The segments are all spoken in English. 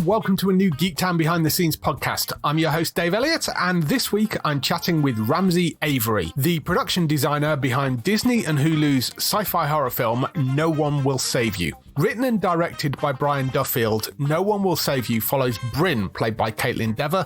Welcome to a new Geektown Behind The Scenes podcast. I'm your host, Dave Elliott, and this week I'm chatting with Ramsey Avery, the production designer behind Disney and Hulu's sci-fi horror film, No One Will Save You. Written and directed by Brian Duffield, No One Will Save You follows Brynn, played by Kaitlyn Dever,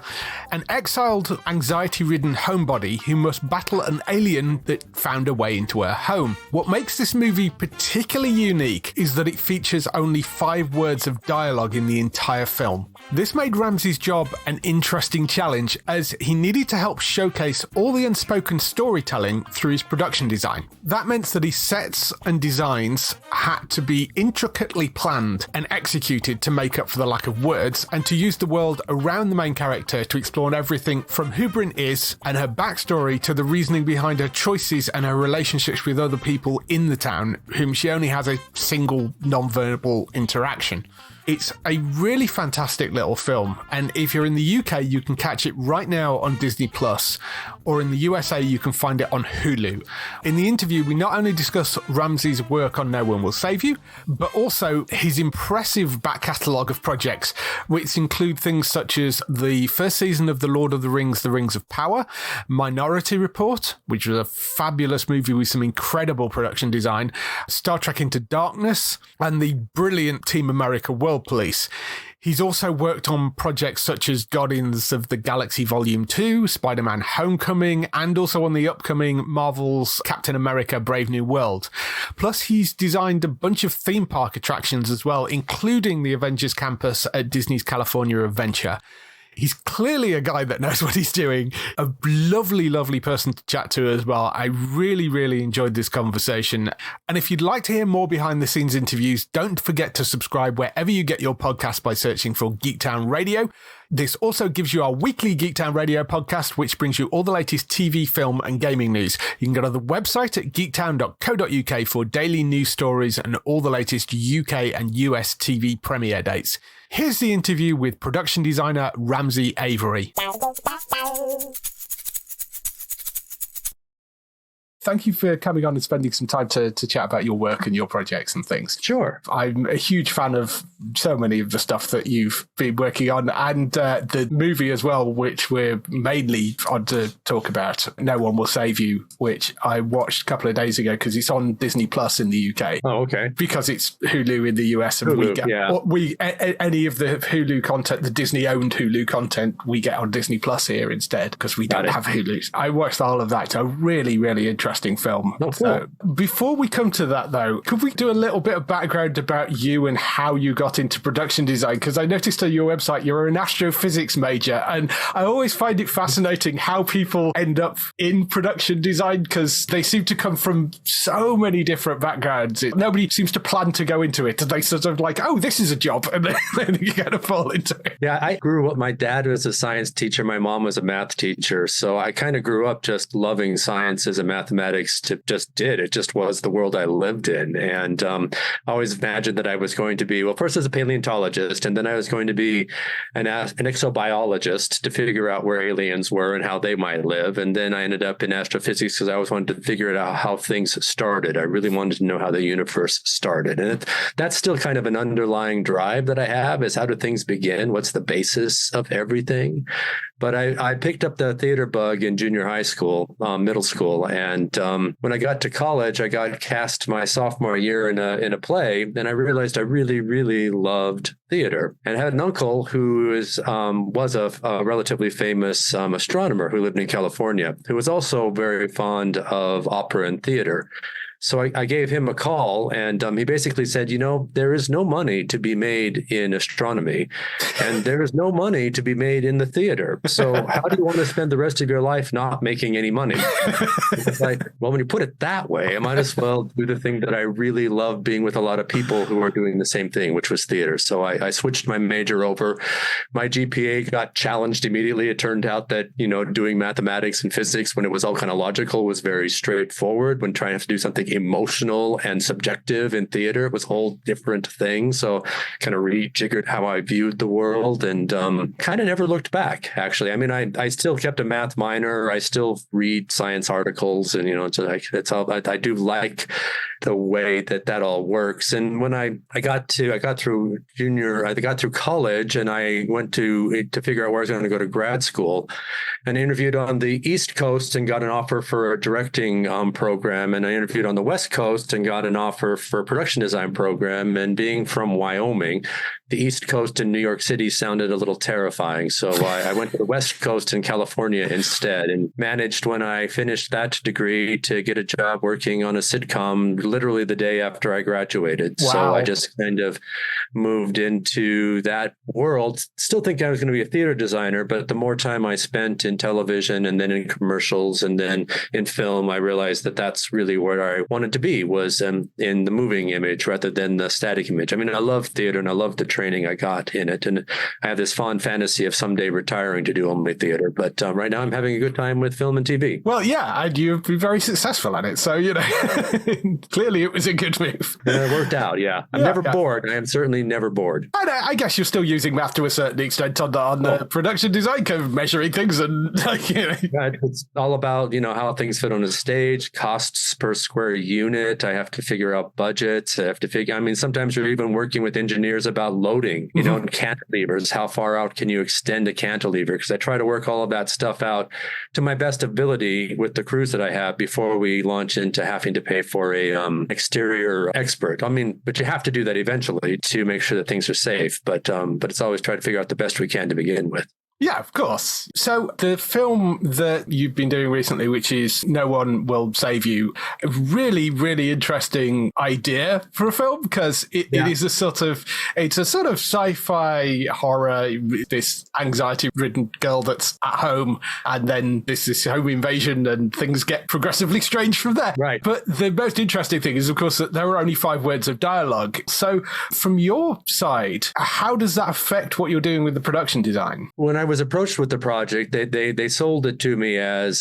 an exiled, anxiety-ridden homebody who must battle an alien that found a way into her home. What makes this movie particularly unique is that it features only 5 words of dialogue in the entire film. This made Ramsey's job an interesting challenge, as he needed to help showcase all the unspoken storytelling through his production design. That meant that his sets and designs had to be intricately planned and executed to make up for the lack of words, and to use the world around the main character to explore everything from who Brynn is and her backstory to the reasoning behind her choices and her relationships with other people in the town, whom she only has a single non-verbal interaction. It's a really fantastic little film, and if you're in the UK, you can catch it right now on Disney Plus, or in the USA, you can find it on Hulu. In the interview, we not only discuss Ramsey's work on No One Will Save You, but also his impressive back catalogue of projects, which include things such as the first season of The Lord of the Rings, The Rings of Power, Minority Report, which was a fabulous movie with some incredible production design, Star Trek Into Darkness, and the brilliant Team America World Police. He's also worked on projects such as Guardians of the Galaxy Volume 2, Spider-Man Homecoming, and also on the upcoming Marvel's Captain America Brave New World. Plus, he's designed a bunch of theme park attractions as well, including the Avengers Campus at Disney's California Adventure. He's clearly a guy that knows what he's doing. A lovely, lovely person to chat to as well. I really, really enjoyed this conversation. And if you'd like to hear more behind the scenes interviews, don't forget to subscribe wherever you get your podcast by searching for Geektown Radio. This also gives you our weekly Geektown Radio podcast, which brings you all the latest TV, film, and gaming news. You can go to the website at geektown.co.uk for daily news stories and all the latest UK and US TV premiere dates. Here's the interview with production designer Ramsey Avery. Thank you for coming on and spending some time to chat about your work and your projects and things. Sure. I'm a huge fan of so many of the stuff that you've been working on, and the movie as well, which we're mainly on to talk about, No One Will Save You, which I watched a couple of days ago because it's on Disney Plus in the UK. Oh, okay. Because it's Hulu in the US, and Hulu, we get any of the Hulu content, the Disney-owned Hulu content, we get on Disney Plus here instead because we don't have Hulu. I watched all of that. It's a really, really interesting film. Oh, cool. So before we come to that, though, could we do a little bit of background about you and how you got into production design? Because I noticed on your website you're an astrophysics major, and I always find it fascinating how people end up in production design, because they seem to come from so many different backgrounds. Nobody seems to plan to go into it. They sort of like, oh, this is a job, and then you kind of fall into it. Yeah, I grew up, my dad was a science teacher, my mom was a math teacher, so I kind of grew up just loving sciences and mathematics. It just was the world I lived in. And I always imagined that I was going to be, well, first as a paleontologist, and then I was going to be an exobiologist to figure out where aliens were and how they might live. And then I ended up in astrophysics because I always wanted to figure out how things started. I really wanted to know how the universe started. And that's still kind of an underlying drive that I have, is how do things begin? What's the basis of everything? But I picked up the theater bug in junior high school, middle school. And when I got to college, I got cast my sophomore year in a play. And I realized I really, really loved theater. And I had an uncle who was a relatively famous astronomer who lived in California, who was also very fond of opera and theater. So I gave him a call, and he basically said, there is no money to be made in astronomy, and there is no money to be made in the theater. So how do you want to spend the rest of your life not making any money? It's like, well, when you put it that way, I might as well do the thing that I really love, being with a lot of people who are doing the same thing, which was theater. So I switched my major over. My GPA got challenged immediately. It turned out that, doing mathematics and physics when it was all kind of logical was very straightforward. When trying to do something emotional and subjective in theater. It was a whole different thing. So kind of rejiggered how I viewed the world, and kind of never looked back, actually. I mean, I still kept a math minor. I still read science articles, and, it's like, that's all. I do like the way that all works. And when I got through college, and I went to figure out where I was going to go to grad school, and I interviewed on the East Coast and got an offer for a directing program. And I interviewed on the West Coast and got an offer for a production design program. And being from Wyoming, the East Coast in New York City sounded a little terrifying. So I went to the West Coast in California instead, and managed, when I finished that degree, to get a job working on a sitcom literally the day after I graduated. Wow. So I just kind of moved into that world, still thinking I was going to be a theater designer. But the more time I spent in television and then in commercials and then in film, I realized that that's really where I wanted to be, was in the moving image rather than the static image. I mean, I love theater and I love the training I got in it. And I have this fond fantasy of someday retiring to do only theater. But right now I'm having a good time with film and TV. Well, yeah, and you've been very successful at it. So, clearly it was a good move. It worked out, yeah. I'm never bored. I am certainly never bored. And I guess you're still using math to a certain extent on the production design, kind of measuring things and It's all about, how things fit on a stage, costs per square unit. I have to figure out budgets. I have to sometimes you're even working with engineers about loading, and cantilevers. How far out can you extend a cantilever? Because I try to work all of that stuff out to my best ability with the crews that I have before we launch into having to pay for a exterior expert. But you have to do that eventually to make sure that things are safe. But it's always try to figure out the best we can to begin with. Yeah, of course. So the film that you've been doing recently, which is No One Will Save You, a really, really interesting idea for a film, because it is a sort of sci-fi horror, this anxiety-ridden girl that's at home, and then this home invasion, and things get progressively strange from there. Right. But the most interesting thing is, of course, that there are only 5 words of dialogue. So from your side, how does that affect what you're doing with the production design? When I was approached with the project, they sold it to me as,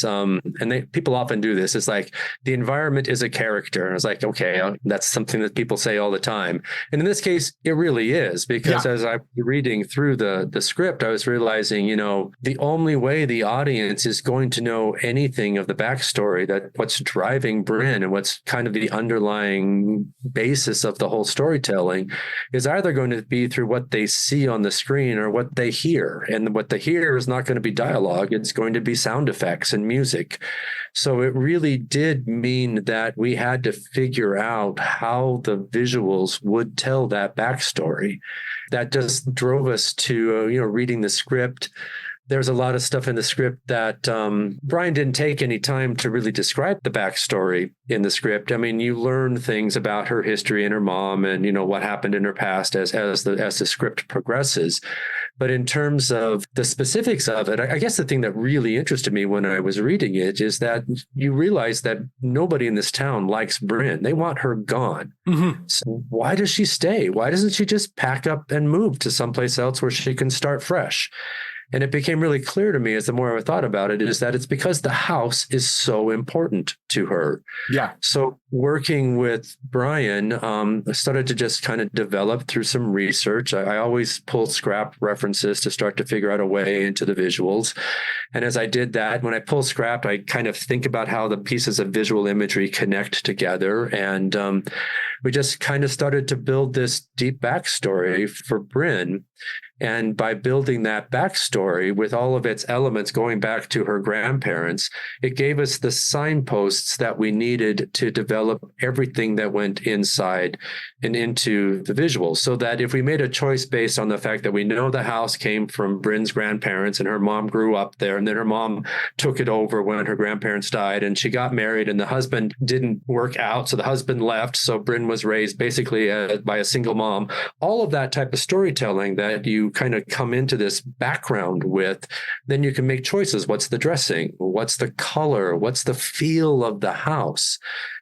people often do this. It's like, the environment is a character. And I was like, okay, that's something that people say all the time. And in this case, it really is, because as I was reading through the script, I was realizing, the only way the audience is going to know anything of the backstory, that what's driving Brynn and what's kind of the underlying basis of the whole storytelling, is either going to be through what they see on the screen or what they hear. And what they hear is not going to be dialogue. It's going to be sound effects and music. So it really did mean that we had to figure out how the visuals would tell that backstory. That just drove us to, reading the script. There's a lot of stuff in the script that Brian didn't take any time to really describe the backstory in the script. You learn things about her history and her mom and, what happened in her past as the script progresses. But in terms of the specifics of it, I guess the thing that really interested me when I was reading it is that you realize that nobody in this town likes Brynn. They want her gone. Mm-hmm. So why does she stay? Why doesn't she just pack up and move to someplace else where she can start fresh? And it became really clear to me as the more I thought about it, is that it's because the house is so important to her. Yeah. So working with Brian, I started to just kind of develop through some research. I always pull scrap references to start to figure out a way into the visuals. And as I did that, when I pull scrap, I kind of think about how the pieces of visual imagery connect together. And we just kind of started to build this deep backstory for Brynn. And by building that backstory with all of its elements going back to her grandparents, it gave us the signposts that we needed to develop everything that went inside and into the visuals. So that if we made a choice based on the fact that we know the house came from Brynn's grandparents and her mom grew up there, and then her mom took it over when her grandparents died, and she got married and the husband didn't work out, so the husband left. So Brynn was raised basically by a single mom. All of that type of storytelling that you kind of come into this background with, then you can make choices. What's the dressing? What's the color? What's the feel of the house?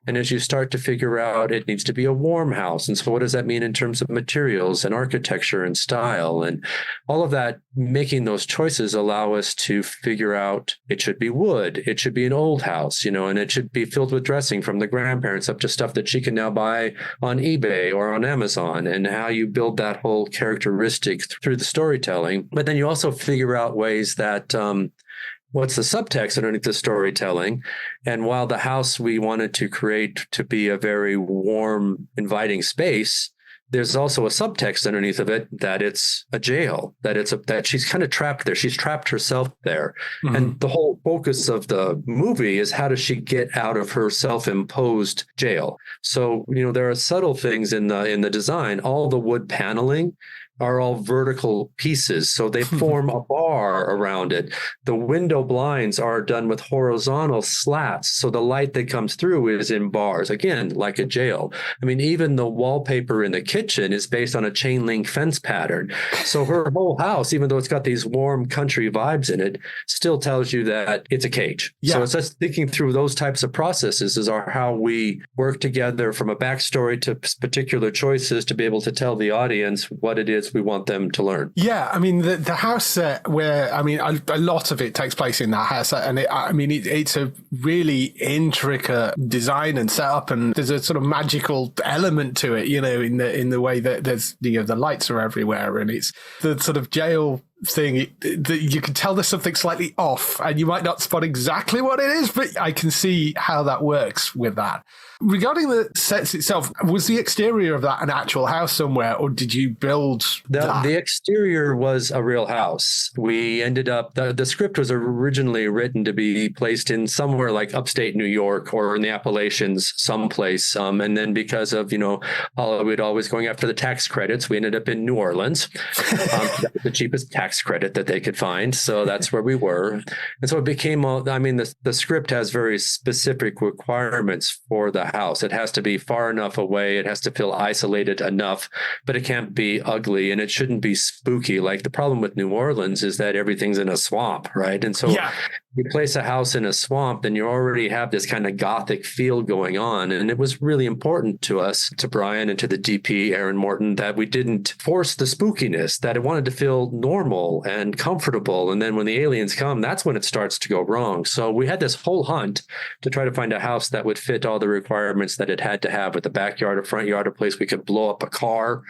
And as you start to figure out it needs to be a warm house. And so what does that mean in terms of materials and architecture and style and all of that, making those choices allow us to figure out it should be wood, it should be an old house, and it should be filled with dressing from the grandparents up to stuff that she can now buy on eBay or on Amazon, and how you build that whole characteristic through the storytelling. But then you also figure out ways that what's the subtext underneath the storytelling. And while the house we wanted to create to be a very warm, inviting space, there's also a subtext underneath of it that it's a jail, that she's kind of trapped there. She's trapped herself there. Mm-hmm. And the whole focus of the movie is how does she get out of her self-imposed jail? So, there are subtle things in the design. All the wood paneling are all vertical pieces. So they form a bar around it. The window blinds are done with horizontal slats. So the light that comes through is in bars, again, like a jail. I mean, even the wallpaper in the kitchen is based on a chain link fence pattern. So her whole house, even though it's got these warm country vibes in it, still tells you that it's a cage. Yeah. So it's just thinking through those types of processes is how we work together from a backstory to particular choices to be able to tell the audience what it is we want them to learn. Yeah, I mean, the house set where, a lot of it takes place in that house set, and it's a really intricate design and setup, and there's a sort of magical element to it, in the way that there's, the lights are everywhere, and it's the sort of jail thing that you can tell there's something slightly off, and you might not spot exactly what it is, but I can see how that works with that. Regarding the sets itself, was the exterior of that an actual house somewhere, or did you build that? The exterior was a real house. We ended up, the script was originally written to be placed in somewhere like upstate New York or in the Appalachians someplace. And then because of, Hollywood always going after the tax credits, we ended up in New Orleans. That was the cheapest tax credit that they could find. So that's where we were. And so it became, the script has very specific requirements for the house. It has to be far enough away. It has to feel isolated enough, but it can't be ugly and it shouldn't be spooky. Like the problem with New Orleans is that everything's in a swamp, right? And so you place a house in a swamp, then you already have this kind of gothic feel going on. And it was really important to us, to Brian and to the DP, Aaron Morton, that we didn't force the spookiness, that it wanted to feel normal and comfortable. And then when the aliens come, that's when it starts to go wrong. So we had this whole hunt to try to find a house that would fit all the requirements that it had to have, with a backyard, a front yard, a place we could blow up a car,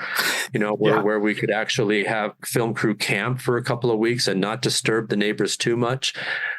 where we could actually have film crew camp for a couple of weeks and not disturb the neighbors too much.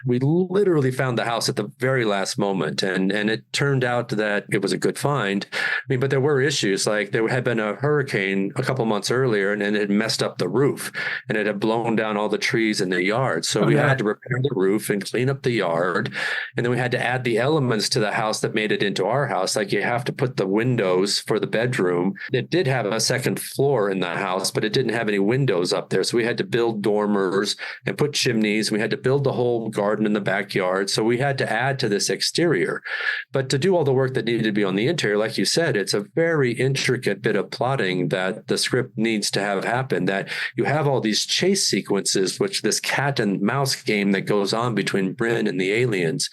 We literally found the house at the very last moment, and it turned out that it was a good find. But there were issues. Like there had been a hurricane a couple months earlier, and it messed up the roof, and it had blown down all the trees in the yard. So we had to repair the roof and clean up the yard, and then we had to add the elements to the house that made it into our house. Like you have to put the windows for the bedroom. It did have a second floor in the house, but it didn't have any windows up there. So we had to build dormers and put chimneys. We had to build the whole garden in the backyard. So we had to add to this exterior. But to do all the work that needed to be on the interior, like you said, it's a very intricate bit of plotting that the script needs to have happen, that you have all these chase sequences, which this cat and mouse game that goes on between Brynn and the aliens.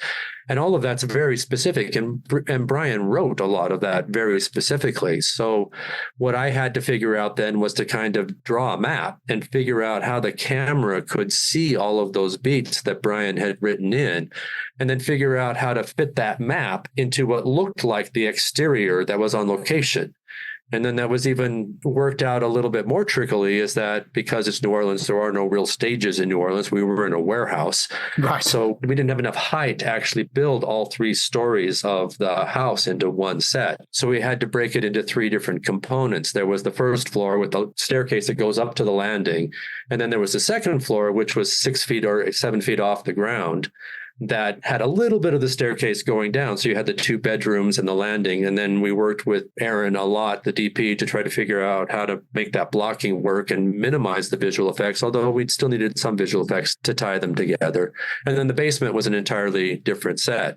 And all of that's very specific. And Brian wrote a lot of that very specifically. So what I had to figure out then was to kind of draw a map and figure out how the camera could see all of those beats that Brian had written in, and then figure out how to fit that map into what looked like the exterior that was on location. And then that was even worked out a little bit more trickily, is that because it's New Orleans, there are no real stages in New Orleans. We were in a warehouse. Right. So we didn't have enough height to actually build all three stories of the house into one set. So we had to break it into three different components. There was the first floor with the staircase that goes up to the landing. And then there was the second floor, which was 6 feet or 7 feet off the ground, that had a little bit of the staircase going down. So you had the two bedrooms and the landing. And then we worked with Aaron a lot, the DP, to try to figure out how to make that blocking work and minimize the visual effects, although we still needed some visual effects to tie them together. And then the basement was an entirely different set.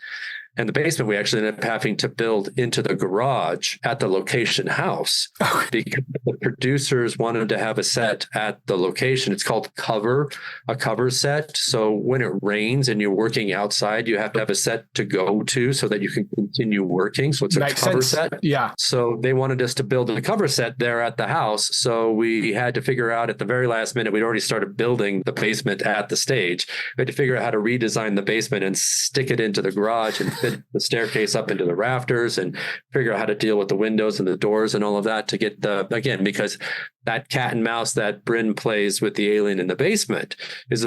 And the basement we actually ended up having to build into the garage at the location house because the producers wanted to have a set at the location. It's called a cover set. So when it rains and you're working outside, you have to have a set to go to so that you can continue working. So it's a cover set. Yeah. So they wanted us to build a cover set there at the house. So we had to figure out at the very last minute, we'd already started building the basement at the stage. We had to figure out how to redesign the basement and stick it into the garage and fit the staircase up into the rafters and figure out how to deal with the windows and the doors and all of that to get again, because that cat and mouse that Brynn plays with the alien in the basement is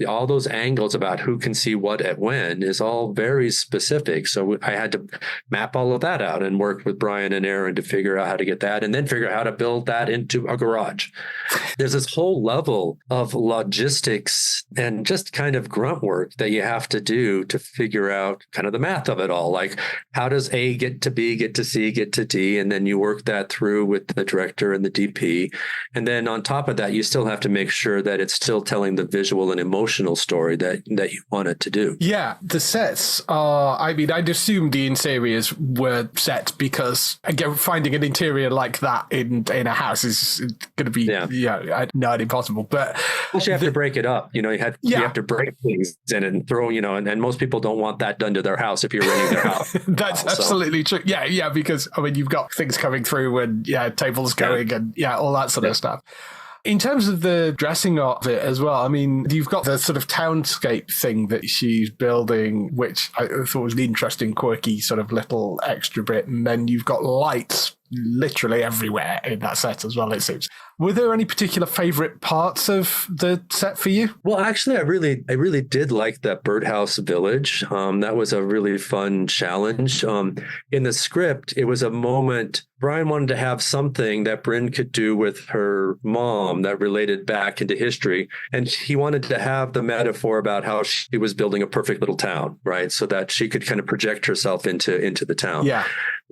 all those angles about who can see what at when is all very specific. So I had to map all of that out and work with Brian and Aaron to figure out how to get that and then figure out how to build that into a garage. There's this whole level of logistics and just kind of grunt work that you have to do to figure out kind of the math of it all. Like, how does A get to B, get to C, get to D? And then you work that through with the director and the DP. And then on top of that, you still have to make sure that it's still telling the visual and emotional story that you want it to do. Yeah, the sets are, I mean, I'd assume the interiors were set because, again, finding an interior like that in a house is going to be not impossible. But you have to break it up. You have to break things in it and throw, and most people don't want that done to their house if you're renting their house. That's absolutely true. Yeah, because, I mean, you've got things coming through and tables going and all that sort of stuff. In terms of the dressing of it as well, I mean, you've got the sort of townscape thing that she's building, which I thought was an interesting, quirky sort of little extra bit. And then you've got lights literally everywhere in that set as well, it seems. Were there any particular favorite parts of the set for you? Well, actually, I really did like that birdhouse village. That was a really fun challenge. In the script, it was a moment Brian wanted to have something that Brynn could do with her mom that related back into history. And he wanted to have the metaphor about how she was building a perfect little town, right? So that she could kind of project herself into the town. Yeah.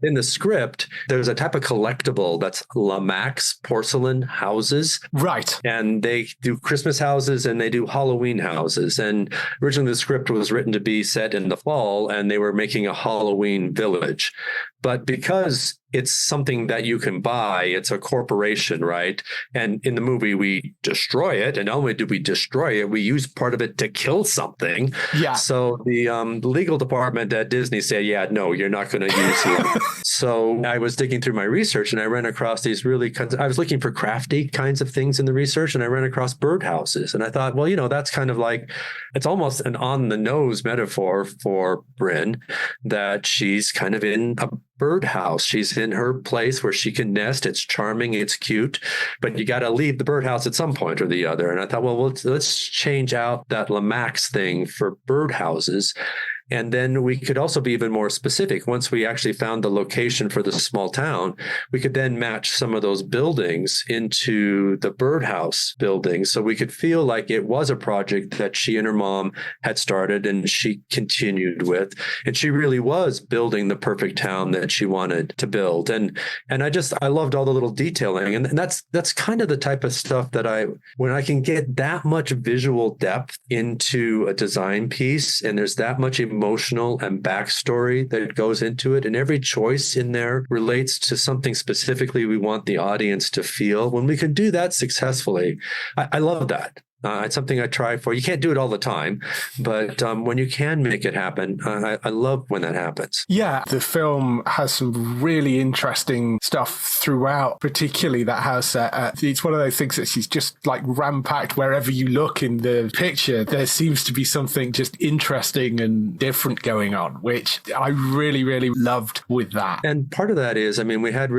In the script, there's a type of collectible that's Lamax porcelain houses. Right. And they do Christmas houses and they do Halloween houses. And originally the script was written to be set in the fall and they were making a Halloween village. But because it's something that you can buy, it's a corporation, right? And in the movie, we destroy it. And not only do we destroy it, we use part of it to kill something. Yeah. So the legal department at Disney said, yeah, no, you're not going to use it. So I was digging through my research and I ran across these I was looking for crafty kinds of things in the research and I ran across birdhouses. And I thought, well, that's kind of like, it's almost an on the nose metaphor for Brynn that she's kind of in a birdhouse. She's in her place where she can nest. It's charming. It's cute, but you got to leave the birdhouse at some point or the other. And I thought, well, let's change out that Lamax thing for birdhouses. And then we could also be even more specific. Once we actually found the location for the small town, we could then match some of those buildings into the birdhouse buildings. So we could feel like it was a project that she and her mom had started and she continued with. And she really was building the perfect town that she wanted to build. And I loved all the little detailing. And that's kind of the type of stuff that when I can get that much visual depth into a design piece and there's that much emotional and backstory that goes into it. And every choice in there relates to something specifically we want the audience to feel. When we can do that successfully, I love that. It's something I try for. You can't do it all the time, but when you can make it happen, I love when that happens. Yeah, the film has some really interesting stuff throughout, particularly that house set. It's one of those things that she's just like rampacked wherever you look in the picture. There seems to be something just interesting and different going on, which I really, really loved with that. And part of that is, I mean, we had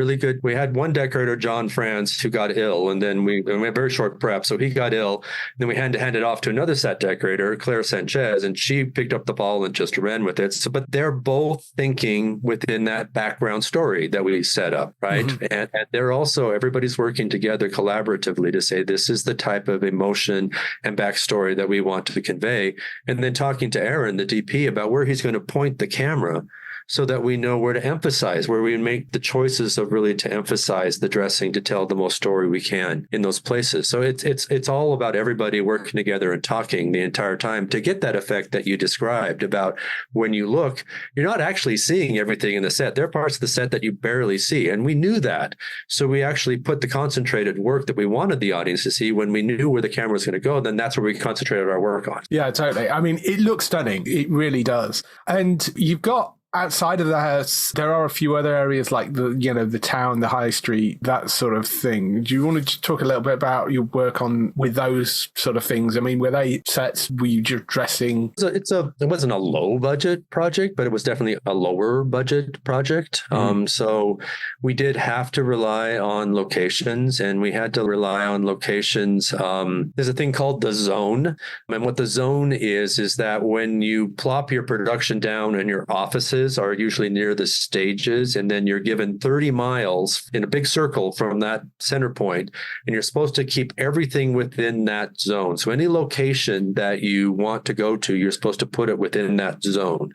one decorator, John France, who got ill, and then we had very short prep, so he got ill. Then we had to hand it off to another set decorator, Claire Sanchez, and she picked up the ball and just ran with it. So, but they're both thinking within that background story that we set up, right? Mm-hmm. And they're also, everybody's working together collaboratively to say, this is the type of emotion and backstory that we want to convey. And then talking to Aaron, the DP, about where he's going to point the camera so that we know where to emphasize, where we make the choices of really to emphasize the dressing to tell the most story we can in those places. So it's all about everybody working together and talking the entire time to get that effect that you described about when you look, you're not actually seeing everything in the set. There are parts of the set that you barely see. And we knew that. So we actually put the concentrated work that we wanted the audience to see when we knew where the camera was going to go. Then that's where we concentrated our work on. Yeah, totally. I mean, it looks stunning. It really does. And you've got outside of the house, there are a few other areas like the town, the high street, that sort of thing. Do you want to talk a little bit about your work with those sort of things? I mean, were they sets? Were you just dressing? It wasn't a low budget project, but it was definitely a lower budget project. So we did have to rely on locations, and we had to rely on locations. There's a thing called the zone. And what the zone is that when you plop your production down in your offices, are usually near the stages, and then you're given 30 miles in a big circle from that center point, and you're supposed to keep everything within that zone. So any location that you want to go to, you're supposed to put it within that zone.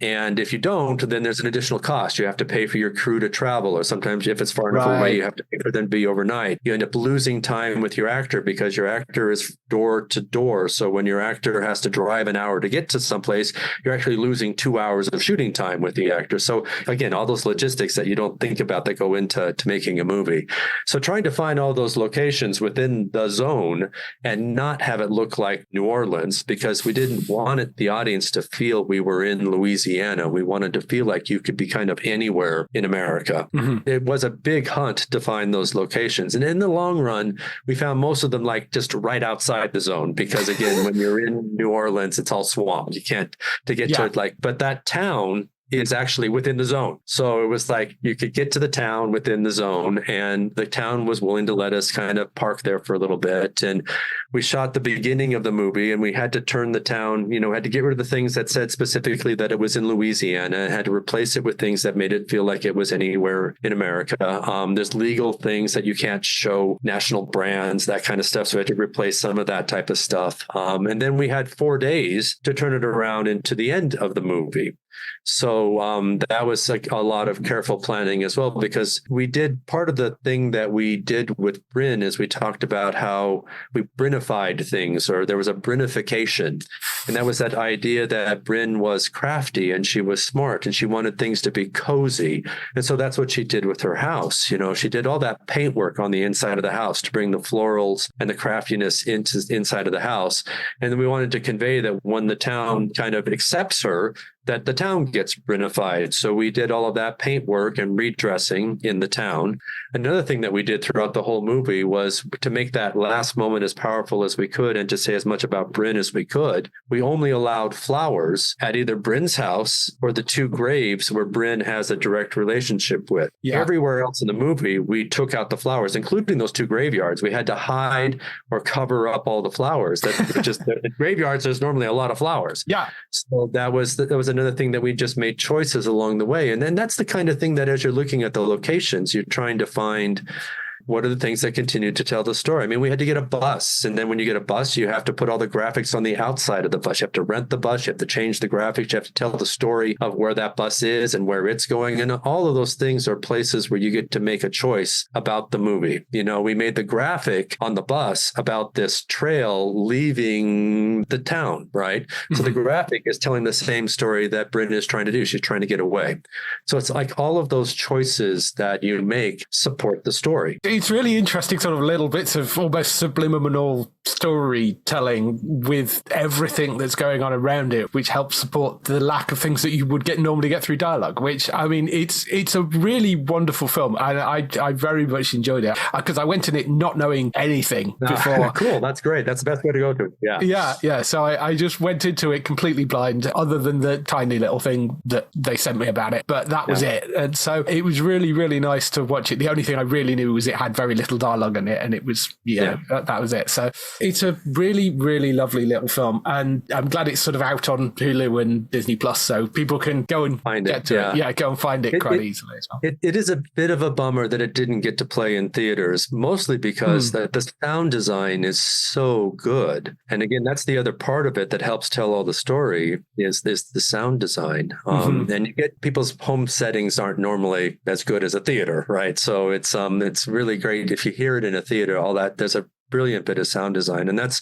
And if you don't, then there's an additional cost. You have to pay for your crew to travel, or sometimes if it's far enough away, you have to pay for them to be overnight. You end up losing time with your actor because your actor is door to door. So when your actor has to drive an hour to get to someplace, you're actually losing 2 hours of shooting time with the actor. So again, all those logistics that you don't think about that go into making a movie. So trying to find all those locations within the zone and not have it look like New Orleans, because we didn't want the audience to feel we were in Louisiana. We wanted to feel like you could be kind of anywhere in America. Mm-hmm. It was a big hunt to find those locations. And in the long run, we found most of them like just right outside the zone, because again, when you're in New Orleans, it's all swamp. You can't to get to it but that town is actually within the zone. So it was like you could get to the town within the zone, and the town was willing to let us kind of park there for a little bit. And we shot the beginning of the movie, and we had to turn the town, had to get rid of the things that said specifically that it was in Louisiana, and had to replace it with things that made it feel like it was anywhere in America. There's legal things that you can't show, national brands, that kind of stuff. So we had to replace some of that type of stuff. And then we had 4 days to turn it around into the end of the movie. So that was like a lot of careful planning as well, because we did part of the thing that we did with Brynn is we talked about how we Brynnified things, or there was a Brynnification. And that was that idea that Brynn was crafty and she was smart and she wanted things to be cozy. And so that's what she did with her house. She did all that paintwork on the inside of the house to bring the florals and the craftiness inside of the house. And then we wanted to convey that when the town kind of accepts her, that the town gets Brynnified. So we did all of that paintwork and redressing in the town. Another thing that we did throughout the whole movie was to make that last moment as powerful as we could and to say as much about Brynn as we could. We only allowed flowers at either Brynn's house or the 2 graves where Brynn has a direct relationship with. Yeah. Everywhere else in the movie, we took out the flowers, including those 2 graveyards. We had to hide or cover up all the flowers. The graveyards, there's normally a lot of flowers. Yeah. So that was another thing that we just made choices along the way. And then that's the kind of thing that as you're looking at the locations, you're trying to find what are the things that continue to tell the story? I mean, we had to get a bus. And then when you get a bus, you have to put all the graphics on the outside of the bus. You have to rent the bus. You have to change the graphics. You have to tell the story of where that bus is and where it's going. And all of those things are places where you get to make a choice about the movie. We made the graphic on the bus about this trail leaving the town, right? So the graphic is telling the same story that Brynn is trying to do. She's trying to get away. So it's like all of those choices that you make support the story. It's really interesting, sort of little bits of almost subliminal storytelling with everything that's going on around it, which helps support the lack of things that you would normally get through dialogue, which, I mean, it's a really wonderful film. And I very much enjoyed it because I went in it not knowing anything before. Cool. That's great. That's the best way to go to it. Yeah. Yeah. So I just went into it completely blind, other than the tiny little thing that they sent me about it. But that was it. And so it was really, really nice to watch it. The only thing I really knew was it had had very little dialogue in it, and it was, that was it. So it's a really, really lovely little film, and I'm glad it's sort of out on Hulu and Disney Plus, so people can go and find get to it. Yeah, go and find it quite easily as well. It is a bit of a bummer that it didn't get to play in theaters, mostly because the sound design is so good. And again, that's the other part of it that helps tell all the story is the sound design. And you get people's home settings aren't normally as good as a theater, right? So it's really great if you hear it in a theater. All that, there's a brilliant bit of sound design. And that's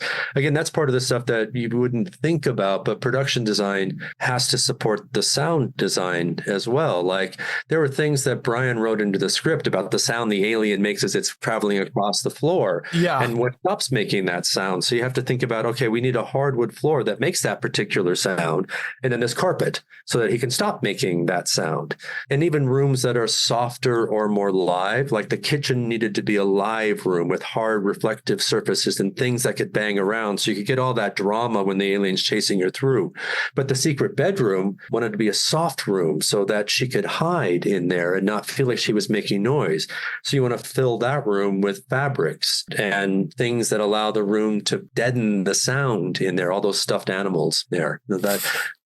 part of the stuff that you wouldn't think about, but production design has to support the sound design as well. Like there were things that Brian wrote into the script about the sound the alien makes as it's traveling across the floor. Yeah. And what stops making that sound. So you have to think about, okay, we need a hardwood floor that makes that particular sound. And then this carpet so that he can stop making that sound. And even rooms that are softer or more live, like the kitchen needed to be a live room with hard reflective surfaces and things that could bang around so you could get all that drama when the alien's chasing her through. But the secret bedroom wanted to be a soft room so that she could hide in there and not feel like she was making noise. So you want to fill that room with fabrics and things that allow the room to deaden the sound in there, all those stuffed animals there.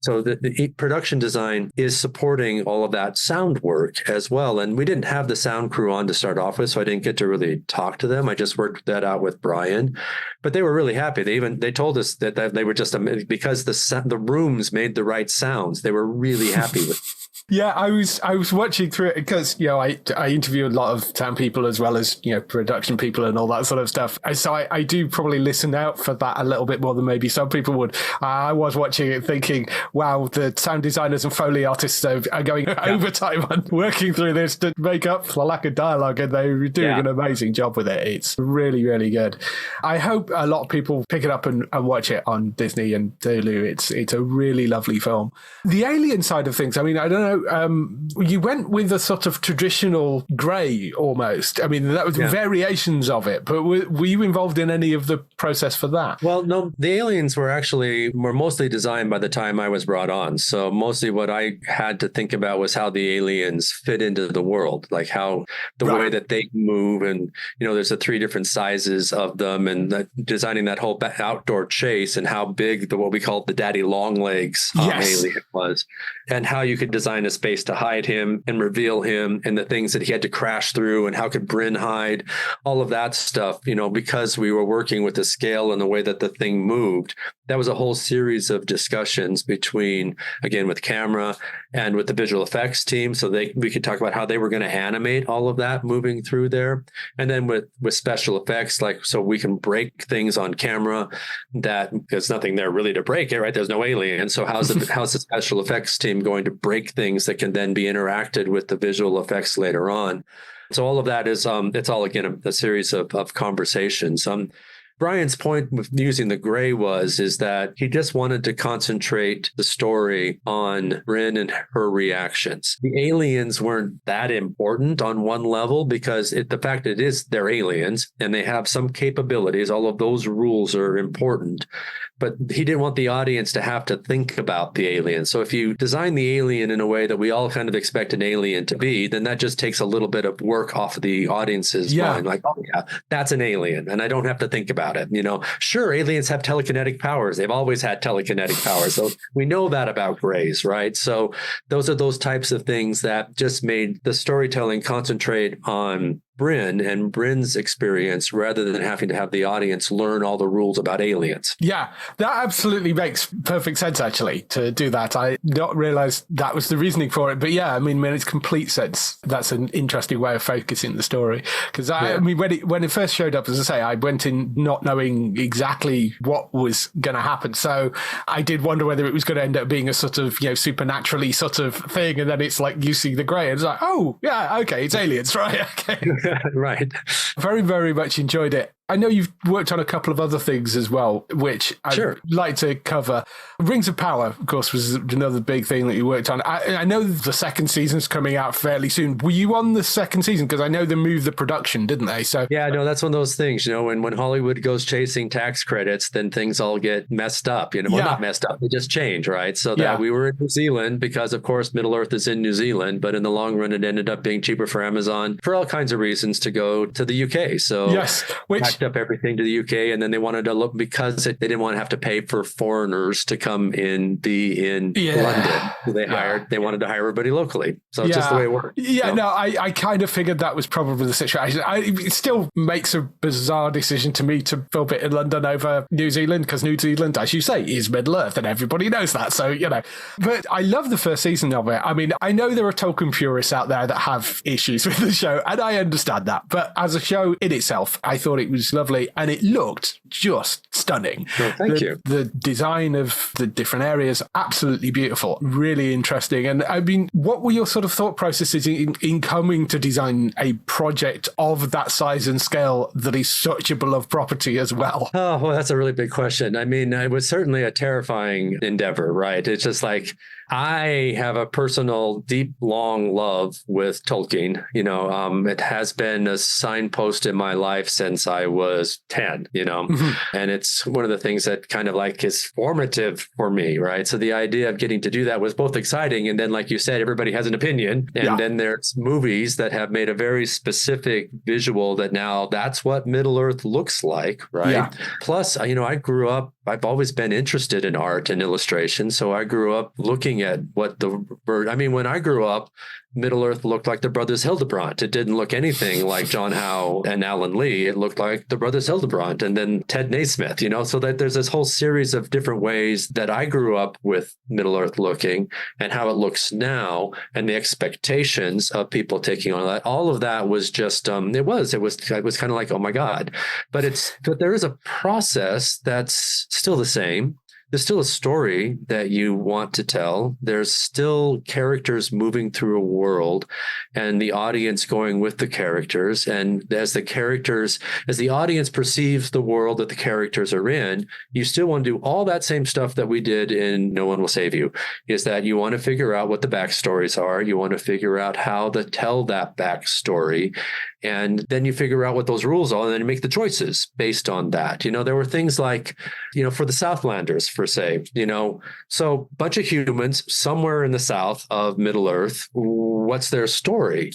So the production design is supporting all of that sound work as well. And we didn't have the sound crew on to start off with, so I didn't get to really talk to them. I just worked that out with Brian, but they were really happy. They told us that they were just because the rooms made the right sounds. They were really happy with. Yeah, I was watching through it because, I interview a lot of sound people as well as, production people and all that sort of stuff. And so I do probably listen out for that a little bit more than maybe some people would. I was watching it thinking, wow, the sound designers and Foley artists are going overtime on working through this to make up for the lack of dialogue, and they're doing an amazing job with it. It's really, really good. I hope a lot of people pick it up and watch it on Disney and Hulu. It's a really lovely film. The alien side of things, I mean, I don't know, you went with a sort of traditional grey almost. I mean, that was variations of it, but were you involved in any of the process for that? Well, no, the aliens were mostly designed by the time I was brought on. So mostly what I had to think about was how the aliens fit into the world, like how the way that they move. And, there's the 3 different sizes of them, and designing that whole outdoor chase and how big what we call the daddy long legs alien was, and how you could design a space to hide him and reveal him, and the things that he had to crash through, and how could Brynn hide, all of that stuff, because we were working with the scale and the way that the thing moved. That was a whole series of discussions between, again, with camera and with the visual effects team. So we could talk about how they were going to animate all of that moving through there. And then with special effects, so we can break things on camera that there's nothing there really to break it, right? There's no alien. So how's the special effects team going to break things that can then be interacted with the visual effects later on? So all of that is, it's all, again, a series of conversations. Brian's point with using the gray is that he just wanted to concentrate the story on Brynn and her reactions. The aliens weren't that important on one level because the fact that they're aliens and they have some capabilities, all of those rules are important. But he didn't want the audience to have to think about the alien. So if you design the alien in a way that we all kind of expect an alien to be, then that just takes a little bit of work off of the audience's mind. Like, oh yeah, that's an alien, and I don't have to think about it. Sure, aliens have telekinetic powers. They've always had telekinetic powers. So we know that about grays, right? So those are those types of things that just made the storytelling concentrate on Brynn and Brynn's experience rather than having to have the audience learn all the rules about aliens. Yeah, that absolutely makes perfect sense, actually, to do that. I not realized that was the reasoning for it. But yeah, I mean, it's complete sense. That's an interesting way of focusing the story. Because I mean, when it first showed up, as I say, I went in not knowing exactly what was going to happen. So I did wonder whether it was going to end up being a sort of, supernaturally sort of thing. And then it's like you see the grey and it's like, oh, yeah, okay, it's aliens, right? Okay. Right. Very, very much enjoyed it. I know you've worked on a couple of other things as well, which I'd like to cover. Rings of Power, of course, was another big thing that you worked on. I know the second season's coming out fairly soon. Were you on the second season? Because I know they moved the production, didn't they? So yeah, no, that's one of those things, when Hollywood goes chasing tax credits, then things all get messed up, well, not messed up, they just change, right? So that we were in New Zealand because, of course, Middle Earth is in New Zealand, but in the long run, it ended up being cheaper for Amazon for all kinds of reasons to go to the UK. So packed up everything to the UK, and then they wanted to look, because they didn't want to have to pay for foreigners to come in London. So they wanted to hire everybody locally. So it's just the way it worked. Yeah, no, I kind of figured that was probably the situation. It still makes a bizarre decision to me to film it in London over New Zealand, because New Zealand, as you say, is Middle Earth, and everybody knows that. So, but I love the first season of it. I mean, I know there are Tolkien purists out there that have issues with the show, and I understand that. But as a show in itself, I thought it was lovely, and it looked just stunning. Well, thank you. The design of the different areas, absolutely beautiful, really interesting. And I mean, what were your sort of thought processes in coming to design a project of that size and scale that is such a beloved property as well? Oh, well, that's a really big question. I mean, it was certainly a terrifying endeavor, right? It's just like, I have a personal, deep, long love with Tolkien. It has been a signpost in my life since I was 10, and it's one of the things that kind of like is formative for me, right? So the idea of getting to do that was both exciting. And then, like you said, everybody has an opinion. And then there's movies that have made a very specific visual that now that's what Middle Earth looks like, right? Yeah. Plus, I grew up, I've always been interested in art and illustration. So I grew up looking at what when I grew up, Middle Earth looked like the brothers Hildebrandt. It didn't look anything like John Howe and Alan Lee. It looked like the brothers Hildebrandt and then Ted Naismith, so that there's this whole series of different ways that I grew up with Middle Earth looking and how it looks now and the expectations of people taking on that. All of that was just, it was kind of like, oh my God, but there is a process that's still the same. There's still a story that you want to tell. There's still characters moving through a world and the audience going with the characters. And as the audience perceives the world that the characters are in, you still want to do all that same stuff that we did in No One Will Save You, is that you want to figure out what the backstories are. You want to figure out how to tell that backstory. And then you figure out what those rules are and then you make the choices based on that. There were things like, for the Southlanders, per se, so bunch of humans somewhere in the south of Middle Earth, what's their story?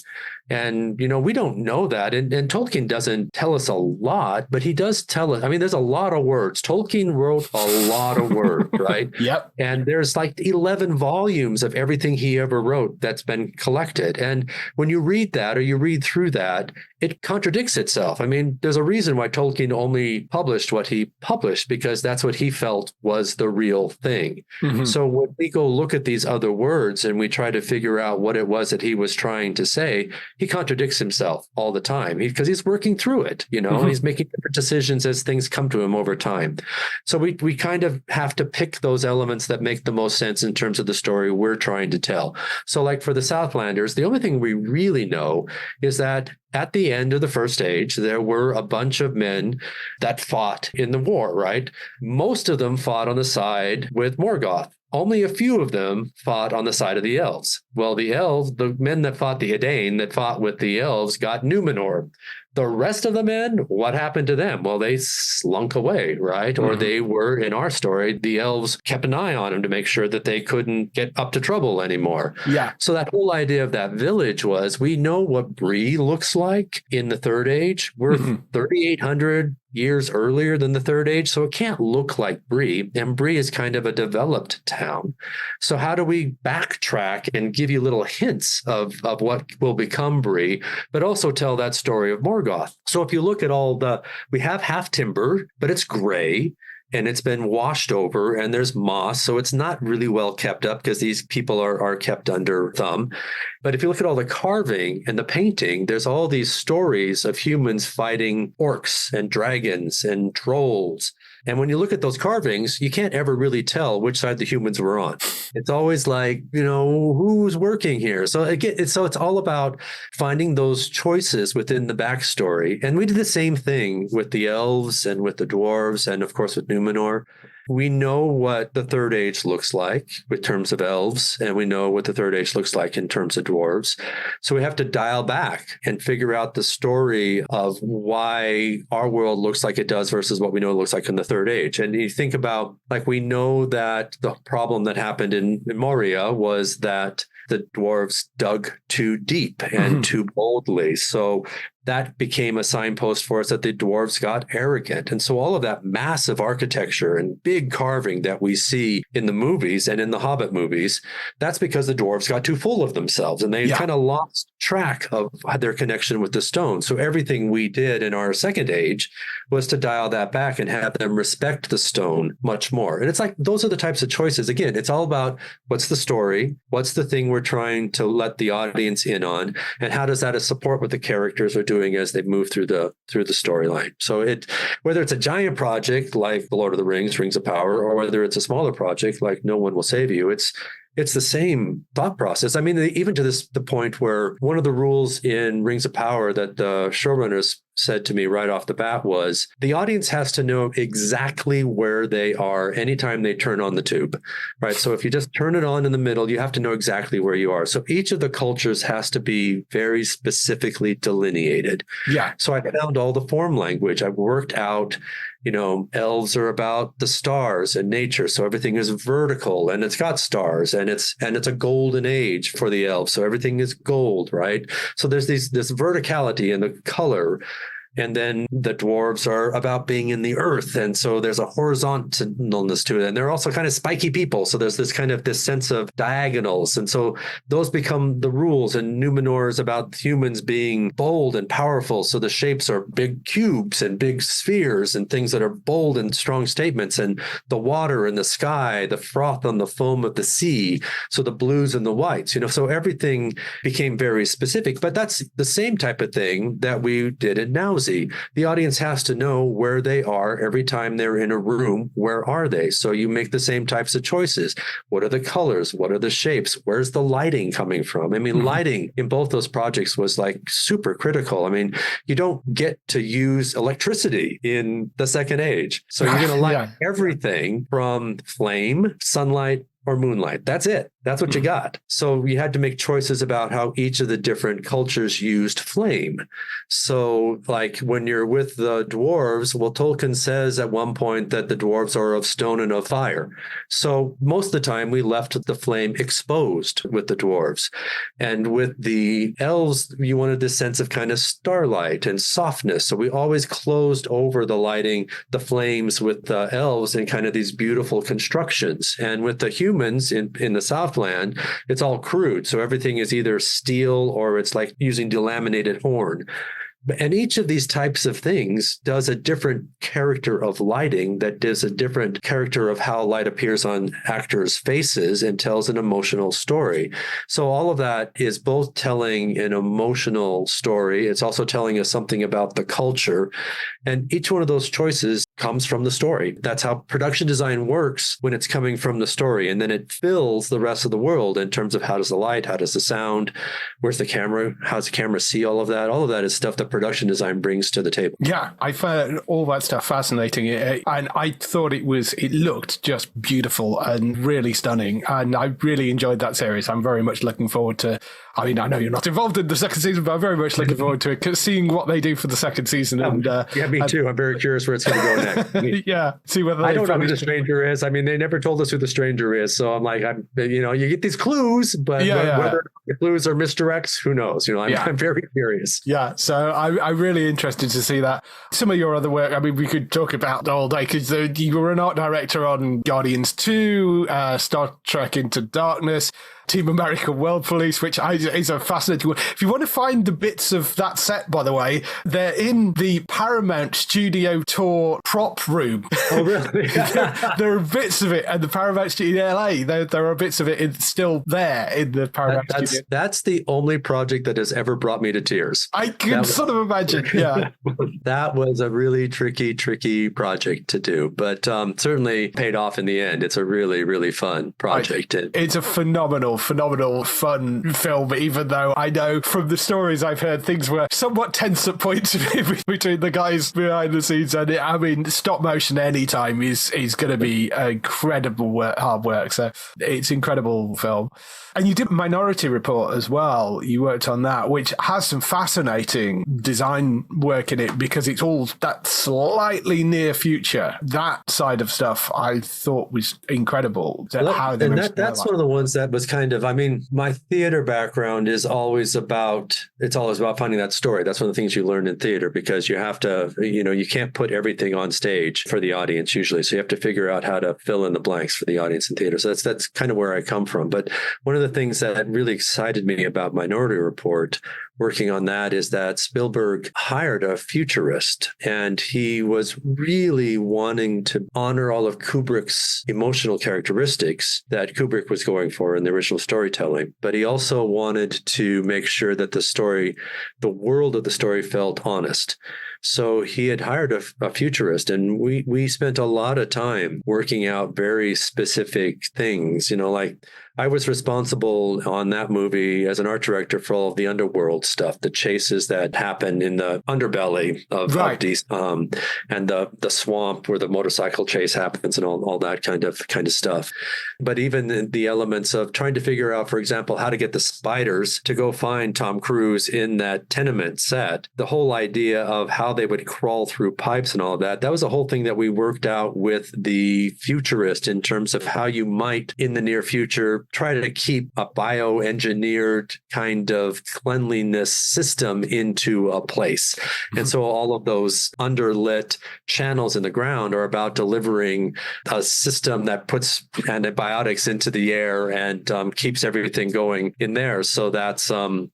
And, we don't know that. And Tolkien doesn't tell us a lot, but he does tell us. I mean, there's a lot of words. Tolkien wrote a lot of words, right? Yep. And there's like 11 volumes of everything he ever wrote that's been collected. And when you read that or you read through that, it contradicts itself. I mean, there's a reason why Tolkien only published what he published, because that's what he felt was the real thing. Mm-hmm. So when we go look at these other words and we try to figure out what it was that he was trying to say, he contradicts himself all the time because he's working through it. Mm-hmm. He's making different decisions as things come to him over time. So we kind of have to pick those elements that make the most sense in terms of the story we're trying to tell. So like for the Southlanders, the only thing we really know is that at the end of the First Age, there were a bunch of men that fought in the war, right? Most of them fought on the side with Morgoth. Only a few of them fought on the side of the elves. Well, the men that fought the Edain, that fought with the elves, got Numenor. The rest of the men, what happened to them? Well, they slunk away, right? Mm-hmm. Or they were, in our story, the elves kept an eye on them to make sure that they couldn't get up to trouble anymore. Yeah. So that whole idea of that village was, we know what Bree looks like in the Third Age. We're 3,800 years earlier than the Third Age, so it can't look like Bree. And Bree is kind of a developed town. So how do we backtrack and give you little hints of what will become Bree, but also tell that story of Morgoth? So if you look at we have Half Timber, but it's gray. and it's been washed over and there's moss. So it's not really well kept up because these people are kept under thumb. But if you look at all the carving and the painting, there's all these stories of humans fighting orcs and dragons and trolls. And when you look at those carvings, you can't ever really tell which side the humans were on. It's always like, who's working here? So again, it's all about finding those choices within the backstory. And we did the same thing with the elves and with the dwarves and, of course, with Numenor. We know what the Third Age looks like in terms of elves, and we know what the Third Age looks like in terms of dwarves. So we have to dial back and figure out the story of why our world looks like it does versus what we know it looks like in the Third Age. And you think about, like, we know that the problem that happened in Moria was that the dwarves dug too deep and too boldly. So that became a signpost for us that the dwarves got arrogant. And so all of that massive architecture and big carving that we see in the movies and in the Hobbit movies, that's because the dwarves got too full of themselves and they kind of lost track of their connection with the stone. So everything we did in our Second Age was to dial that back and have them respect the stone much more. And it's like, those are the types of choices. Again, it's all about what's the story, what's the thing we're trying to let the audience in on, and how does that support what the characters are doing as they move through the storyline. So whether it's a giant project like The Lord of the Rings, Rings of Power, or whether it's a smaller project like No One Will Save You, it's the same thought process. I mean, even to the point where one of the rules in Rings of Power that the showrunners said to me right off the bat was the audience has to know exactly where they are anytime they turn on the tube, right? So if you just turn it on in the middle, you have to know exactly where you are. So each of the cultures has to be very specifically delineated. Yeah. So I found all the form language. I worked out, elves are about the stars and nature. So everything is vertical and it's got stars and it's a golden age for the elves. So everything is gold, right? So there's this verticality in the color. And then the dwarves are about being in the earth. And so there's a horizontalness to it. And they're also kind of spiky people. So there's this sense of diagonals. And so those become the rules. And Numenor is about humans being bold and powerful. So the shapes are big cubes and big spheres and things that are bold and strong statements. And the water and the sky, the froth on the foam of the sea. So the blues and the whites, so everything became very specific. But that's the same type of thing that we did at Nowzy. The audience has to know where they are every time they're in a room. Where are they? So you make the same types of choices. What are the colors? What are the shapes? Where's the lighting coming from? I mean, lighting in both those projects was like super critical. I mean, you don't get to use electricity in the Second Age. So you're going to light everything from flame, sunlight, or moonlight. That's it. That's what you got. So you had to make choices about how each of the different cultures used flame. So like when you're with the dwarves, well, Tolkien says at one point that the dwarves are of stone and of fire. So most of the time we left the flame exposed with the dwarves. And with the elves, you wanted this sense of kind of starlight and softness. So we always closed over the lighting, the flames with the elves in kind of these beautiful constructions. And with the humans in the Southland, it's all crude. So everything is either steel or it's like using delaminated horn. And each of these types of things does a different character of lighting that does a different character of how light appears on actors' faces and tells an emotional story. So all of that is both telling an emotional story. It's also telling us something about the culture. And each one of those choices comes from the story. That's how production design works when it's coming from the story. And then it fills the rest of the world in terms of how does the light, how does the sound, where's the camera, how does the camera see all of that? All of that is stuff that production design brings to the table. Yeah, I found all that stuff fascinating. And I thought it looked just beautiful and really stunning. And I really enjoyed that series. I'm very much looking forward to, I mean, I know you're not involved in the second season, but I'm very much looking forward to it, seeing what they do for the second season. And yeah, me too. I'm very curious where it's going to go next. Yeah, see whether I don't know who the stranger is. I mean, they never told us who the stranger is, so I'm like, you get these clues, but whether the clues are misdirects, who knows? I'm very curious. Yeah, so I'm really interested to see that. Some of your other work, I mean, we could talk about all day because you were an art director on Guardians 2, Star Trek Into Darkness. Team America World Police, which is a fascinating one. If you want to find the bits of that set, by the way, they're in the Paramount Studio Tour prop room. Oh, really? There are bits of it, and the Paramount Studio in LA, there are bits of it still there in the Paramount Studio. That's the only project that has ever brought me to tears. I can sort of imagine, yeah. That was a really tricky project to do, but certainly paid off in the end. It's a really, really fun project. It's a phenomenal fun film, even though I know from the stories I've heard things were somewhat tense at points between the guys behind the scenes. And I mean, stop motion anytime is going to be incredible hard work. So it's an incredible film. And you did Minority Report as well. You worked on that, which has some fascinating design work in it because it's all that slightly near future. That side of stuff I thought was incredible. That's one of the ones that was kind of, I mean, my theater background is always about finding that story. That's one of the things you learn in theater because you have to, you can't put everything on stage for the audience usually. So you have to figure out how to fill in the blanks for the audience in theater. So that's kind of where I come from. But one of the things that really excited me about Minority Report working on that is that Spielberg hired a futurist and he was really wanting to honor all of Kubrick's emotional characteristics that Kubrick was going for in the original storytelling. But he also wanted to make sure that the world of the story felt honest. So he had hired a futurist, and we spent a lot of time working out very specific things, like I was responsible on that movie as an art director for all of the underworld stuff, the chases that happen in the underbelly of these, and the swamp where the motorcycle chase happens and all that kind of stuff. But even the elements of trying to figure out, for example, how to get the spiders to go find Tom Cruise in that tenement set, the whole idea of how they would crawl through pipes and all of that, that was a whole thing that we worked out with the futurist in terms of how you might, in the near future, try to keep a bioengineered kind of cleanliness system into a place. And so all of those underlit channels in the ground are about delivering a system that puts antibiotics into the air and keeps everything going in there. So that's all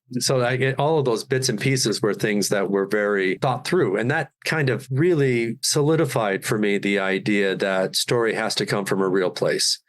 of those bits and pieces were things that were very thought through. And that kind of really solidified for me the idea that story has to come from a real place.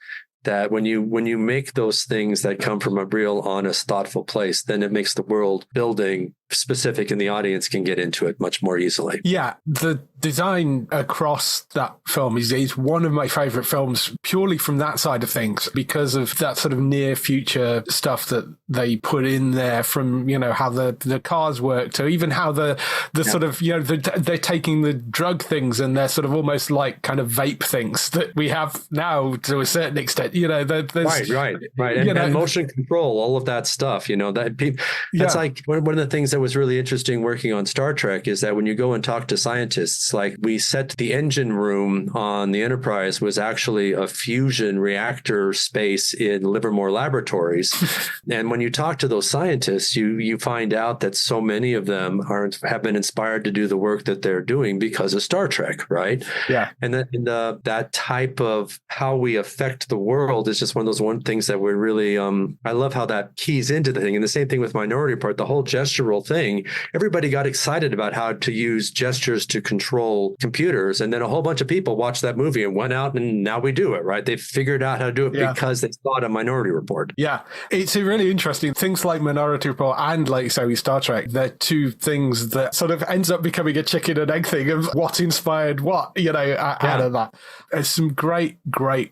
That when you make those things that come from a real, honest, thoughtful place, then it makes the world building specific and the audience can get into it much more easily. Yeah, the design across that film is one of my favorite films purely from that side of things because of that sort of near future stuff that they put in there from, how the cars work to even how the sort of, they're taking the drug things and they're sort of almost like kind of vape things that we have now to a certain extent, Right. And motion control, all of that stuff, that's like one of the things that was really interesting working on Star Trek is that when you go and talk to scientists, like we set the engine room on the Enterprise was actually a fusion reactor space in Livermore Laboratories. And when you talk to those scientists, you find out that so many of them have been inspired to do the work that they're doing because of Star Trek, right? Yeah. And that type of how we affect the world is just one of those things that we're really, I love how that keys into the thing. And the same thing with Minority Report, the whole gestural thing, everybody got excited about how to use gestures to control computers. And then a whole bunch of people watched that movie and went out and now we do it, right? They figured out how to do it because they saw it on Minority Report. Yeah. It's really interesting. Things like Minority Report and like, say, Star Trek, they're two things that sort of ends up becoming a chicken and egg thing of what inspired what, out of that. There's some great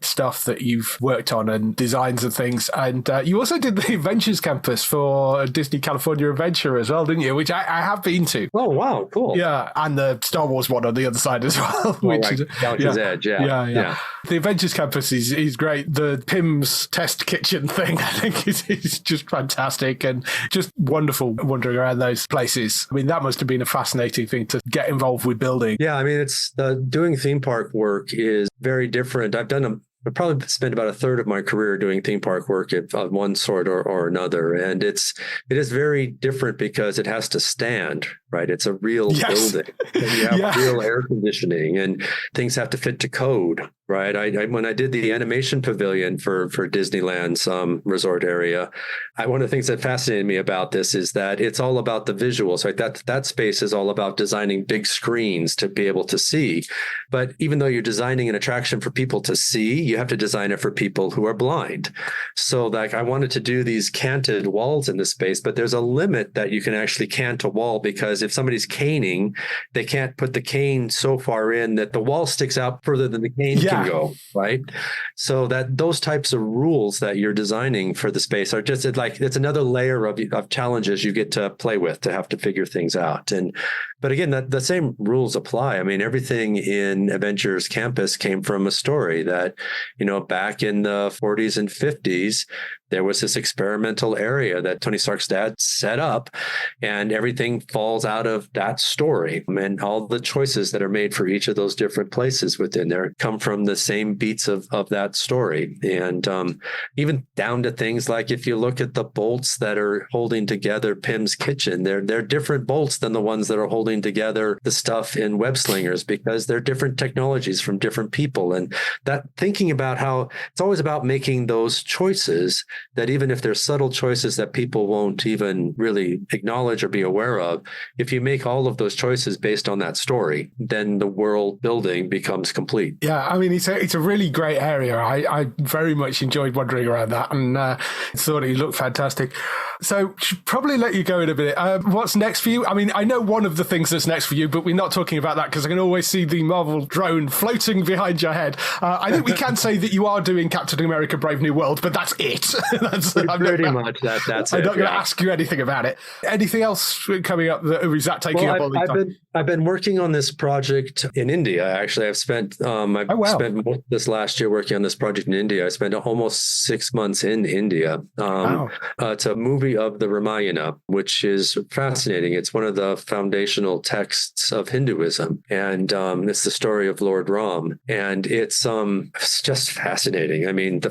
stuff that you've worked on and designs and things. And you also did the Adventures Campus for Disney California Adventure as well, didn't you? Which I have been to. Oh, wow. Cool. Yeah. And the Star Wars one on the other side as well. Galaxy's Edge. Yeah. The Adventures Campus is great. The Pym's test kitchen thing, I think, is just fantastic and just wonderful wandering around those places. I mean, that must have been a fascinating thing to get involved with building. Yeah. I mean, it's doing theme park work is very different. I probably spent about a third of my career doing theme park work of one sort or another. And it is very different because it has to stand, right? It's a real building. And you have real air conditioning and things have to fit to code, right? When I did the animation pavilion for Disneyland's resort area, one of the things that fascinated me about this is that it's all about the visuals, right? That space is all about designing big screens to be able to see. But even though you're designing an attraction for people to see, you have to design it for people who are blind. So like I wanted to do these canted walls in this space, but there's a limit that you can actually cant a wall, because if somebody's caning, they can't put the cane so far in that the wall sticks out further than the cane can go, right? So that those types of rules that you're designing for the space are just like, it's another layer of challenges you get to play with, to have to figure things out. But again, the same rules apply. I mean, everything in Avengers Campus came from a story that, back in the 40s and 50s, there was this experimental area that Tony Stark's dad set up, and everything falls out of that story. And all the choices that are made for each of those different places within there come from the same beats of that story. And even down to things like, if you look at the bolts that are holding together Pym's kitchen, they're different bolts than the ones that are holding together the stuff in Web Slingers, because they're different technologies from different people. And that thinking about how it's always about making those choices, that even if there's subtle choices that people won't even really acknowledge or be aware of, if you make all of those choices based on that story, then the world building becomes complete. Yeah, I mean, it's a really great area. I very much enjoyed wandering around that, and thought it looked fantastic. So should probably let you go in a minute. What's next for you? I mean, I know one of the things that's next for you, but we're not talking about that because I can always see the Marvel drone floating behind your head. I think we can say that you are doing Captain America Brave New World, but that's it. That's much. That's it. I'm not going to ask you anything about it. Anything else coming up? Is that taking up all the time? I've been working on this project in India. Actually, I've spent spent this last year working on this project in India. I spent almost 6 months in India. It's a movie of the Ramayana, which is fascinating. It's one of the foundational texts of Hinduism, and it's the story of Lord Ram, and it's just fascinating. I mean,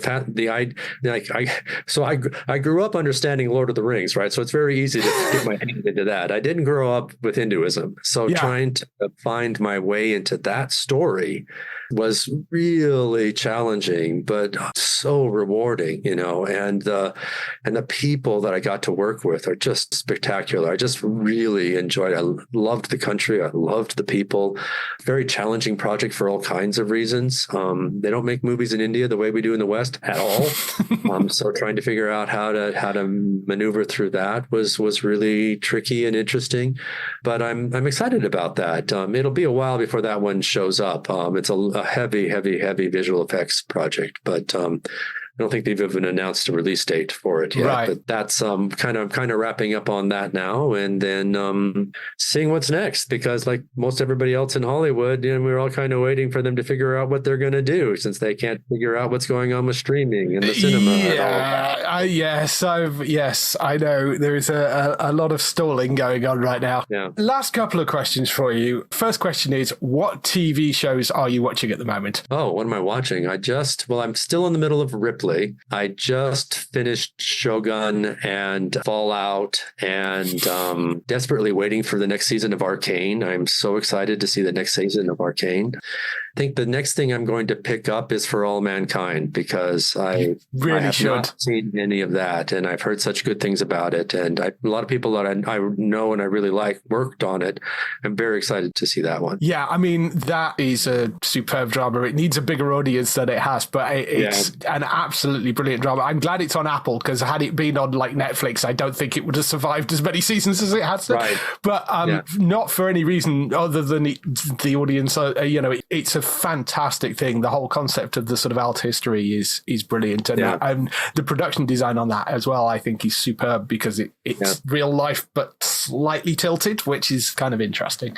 I grew up understanding Lord of the Rings, right? So it's very easy to get my hand into that. I didn't grow up with Hinduism, so trying to find my way into that story was really challenging, but so rewarding, and the people that I got to work with are just spectacular. I just really enjoyed it. I loved the country. I loved the people. Very challenging project for all kinds of reasons. They don't make movies in India the way we do in the West at all. So trying to figure out how to maneuver through that was really tricky and interesting, but I'm excited about that. It'll be a while before that one shows up. It's a heavy visual effects project, but I don't think they've even announced a release date for it yet, right. But that's kind of wrapping up on that now, and then seeing what's next, because like most everybody else in Hollywood, we're all kind of waiting for them to figure out what they're going to do, since they can't figure out what's going on with streaming and the cinema. Yes, I know there is a lot of stalling going on right now. Yeah. Last couple of questions for you. First question is, what TV shows are you watching at the moment? Oh, what am I watching? I'm still in the middle of Ripley. I just finished Shogun and Fallout, and desperately waiting for the next season of Arcane. I'm so excited to see the next season of Arcane. I think the next thing I'm going to pick up is For All Mankind, because I have not seen any of that, and I've heard such good things about it, and a lot of people that I know and I really like worked on it. I'm very excited to see that one. Yeah, I mean, that is a superb drama. It needs a bigger audience than it has, but it's an absolutely brilliant drama. I'm glad it's on Apple, because had it been on like Netflix, I don't think it would have survived as many seasons as it has. Right. But not for any reason other than the audience. It's a fantastic thing. The whole concept of the sort of alt history is brilliant, and the production design on that as well, I think, is superb, because it's real life but slightly tilted, which is kind of interesting.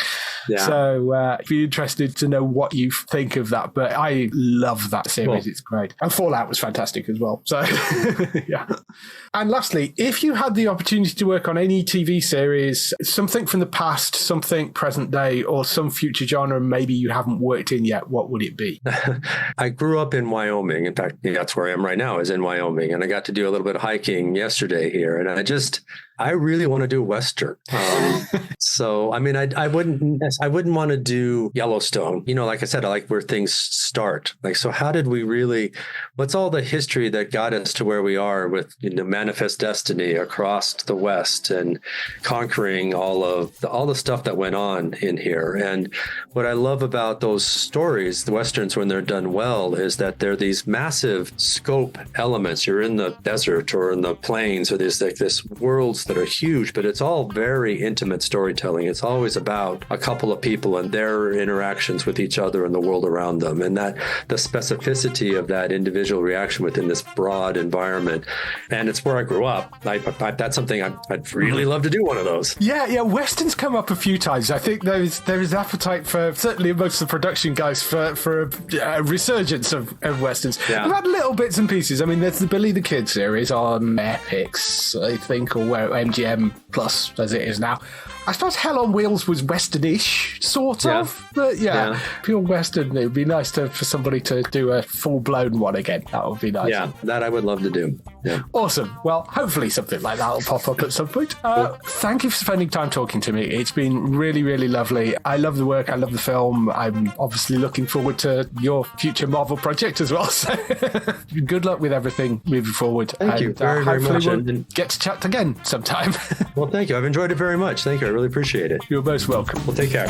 So be interested to know what you think of that, but I love that series. Cool. It's great, and Fallout was fantastic as well. So yeah. And lastly, if you had the opportunity to work on any TV series, something from the past, something present day, or some future genre maybe you haven't worked in yet, what would it be? I grew up in Wyoming. In fact, that's where I am right now, is in Wyoming. And I got to do a little bit of hiking yesterday here. And I really want to do Western. either. So, I mean, I wouldn't want to do Yellowstone. Like I said, I like where things start. Like, so how did we really, what's all the history that got us to where we are with, Manifest Destiny across the West and conquering all the stuff that went on in here. And what I love about those stories, the Westerns, when they're done well, is that they're these massive scope elements. You're in the desert or in the plains, or there's like this worlds that are huge, but it's all very intimate storytelling. It's always about a couple of people and their interactions with each other and the world around them. And that the specificity of that individual reaction within this broad environment. And it's where I grew up. That's something I'd really love to do one of those. Yeah. Westerns come up a few times. I think there is appetite for, certainly most of the production guys, for a resurgence of Westerns. Yeah. I've had little bits and pieces. I mean, there's the Billy the Kid series on Epix, I think, or MGM Plus as it is now. I suppose Hell on Wheels was Western-ish, sort of. But pure Western. It would be nice for somebody to do a full-blown one again. That would be nice. Yeah, that I would love to do. Yeah. Awesome. Well, hopefully something like that will pop up at some point. Thank you for spending time talking to me. It's been really, really lovely. I love the work. I love the film. I'm obviously looking forward to your future Marvel project as well. So good luck with everything moving forward. Thank you very, very much. We'll get to chat again sometime. Well, thank you. I've enjoyed it very much. Thank you. I really appreciate it. You're most welcome. Well, take care.